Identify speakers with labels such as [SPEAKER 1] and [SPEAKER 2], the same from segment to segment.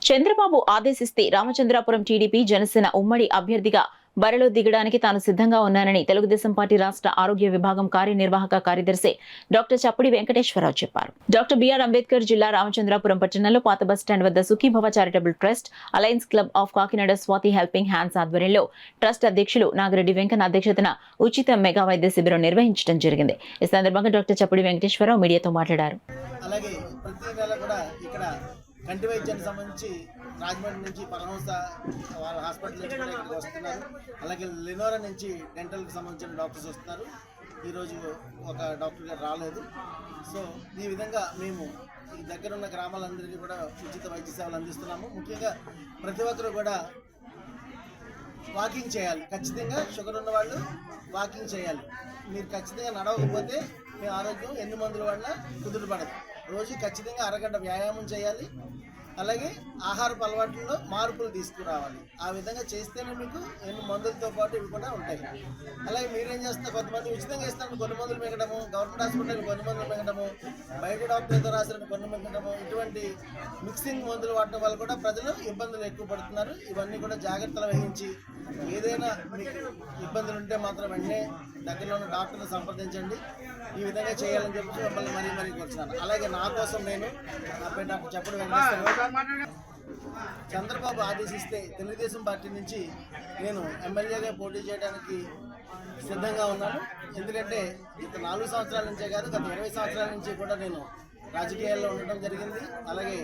[SPEAKER 1] చంద్రబాబు ఆదేశిస్తే రామచంద్రాపురం టీడీపీ జనసేన ఉమ్మడి అభ్యర్థిగా బరిలో దిగడానికి తాను సిద్ధంగా ఉన్నానని తెలుగుదేశం పార్టీ రాష్ట్ర ఆరోగ్య విభాగం కార్యనిర్వాహక కార్యదర్శి డాక్టర్ చప్పిడి వెంకటేశ్వరరావు చెప్పారు. డాక్టర్ బిఆర్ అంబేద్కర్ జిల్లా రామచంద్రాపురం పట్టణంలో పాత బస్టాండ్ వద్ద Sukhibhava charitable trust, alliance club of Kakinada Swathi helping hands ఆధ్వర్యంలో ట్రస్ట్ అధ్యక్షులు నాగిరెడ్డి వెంకన్న అధ్యక్షతన ఉచిత మెగా వైద్య శిబిరం నిర్వహించడం జరిగింది. ఈ సందర్భంగా డాక్టర్ చప్పిడి వెంకటేశ్వరరావు మీడియాతో మాట్లాడారు.
[SPEAKER 2] కంటి వైద్యానికి సంబంధించి రాజమండ్రి నుంచి పరమహంస వాళ్ళ హాస్పిటల్ నుంచి కూడా ఇక్కడికి వస్తున్నారు. అలాగే లెనోరా నుంచి డెంటల్కి సంబంధించిన డాక్టర్స్ వస్తున్నారు. ఈరోజు ఒక డాక్టర్ గారు రాలేదు. సో ఈ విధంగా మేము ఈ దగ్గర ఉన్న గ్రామాలందరికీ కూడా ఉచిత వైద్య సేవలు అందిస్తున్నాము. ముఖ్యంగా ప్రతి ఒక్కరు కూడా వాకింగ్ చేయాలి. ఖచ్చితంగా షుగర్ ఉన్న వాళ్ళు వాకింగ్ చేయాలి. మీరు ఖచ్చితంగా నడవకపోతే మీ ఆరోగ్యం ఎన్ని మందుల వల్ల కుదురుపడదు. రోజు ఖచ్చితంగా అరగంట వ్యాయామం చేయాలి. అలాగే ఆహారపు అలవాట్లలో మార్పులు తీసుకురావాలి. ఆ విధంగా చేస్తేనే మీకు ఎన్ని మందులతో పాటు ఇవి కూడా ఉంటాయి. అలాగే మీరేం చేస్తున్నారు, కొంతమంది ఉచితంగా ఇస్తారు, కొన్ని మందులు మింగడము, గవర్నమెంట్ హాస్పిటల్ కొన్ని మందులు మింగడము, బయట డాక్టర్తో రాసిన కొన్ని మింగడము, ఇటువంటి మిక్సింగ్ మందులు వాడటం వల్ల కూడా ప్రజలు ఇబ్బందులు ఎక్కువ పడుతున్నారు. ఇవన్నీ కూడా జాగ్రత్తలు వహించి ఏదైనా మీకు ఇబ్బందులు ఉంటే మాత్రం వెంటనే దగ్గరలో ఉన్న డాక్టర్ని సంప్రదించండి. ఈ విధంగా చేయాలని చెప్పి మిమ్మల్ని మరీ కూర్చున్నాను. అలాగే నా కోసం నేను నా పేరు డాక్టర్ చప్పిడి వెంకటేశ్వరరావు. చంద్రబాబు ఆదేశిస్తే తెలుగుదేశం పార్టీ నుంచి నేను ఎమ్మెల్యేగా పోటీ చేయడానికి సిద్ధంగా ఉన్నాను. ఎందుకంటే గత 4 సంవత్సరాల నుంచే కాదు, గత 20 సంవత్సరాల నుంచి కూడా నేను రాజకీయాల్లో ఉండటం జరిగింది. అలాగే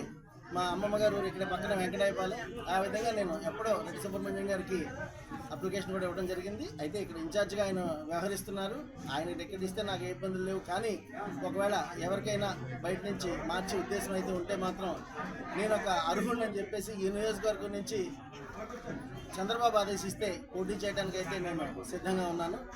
[SPEAKER 2] మా అమ్మమ్మ గారు ఇక్కడ పక్కన వెంకటాయపాలెం. ఆ విధంగా నేను ఎప్పుడో రెడ్డి సుబ్రహ్మణ్యం గారికి అప్లికేషన్ కూడా ఇవ్వడం జరిగింది. అయితే ఇక్కడ ఇన్ఛార్జ్గా ఆయన వ్యవహరిస్తున్నారు. ఆయన టికెట్ ఇస్తే నాకు ఏ ఇబ్బందులు లేవు. కానీ ఒకవేళ ఎవరికైనా బయట నుంచి మార్చే ఉద్దేశం అయితే ఉంటే మాత్రం నేను ఒక అర్హుడిని అని చెప్పేసి ఈ నియోజకవర్గం నుంచి చంద్రబాబు ఆదేశిస్తే పోటీ చేయడానికి అయితే నేను సిద్ధంగా ఉన్నాను.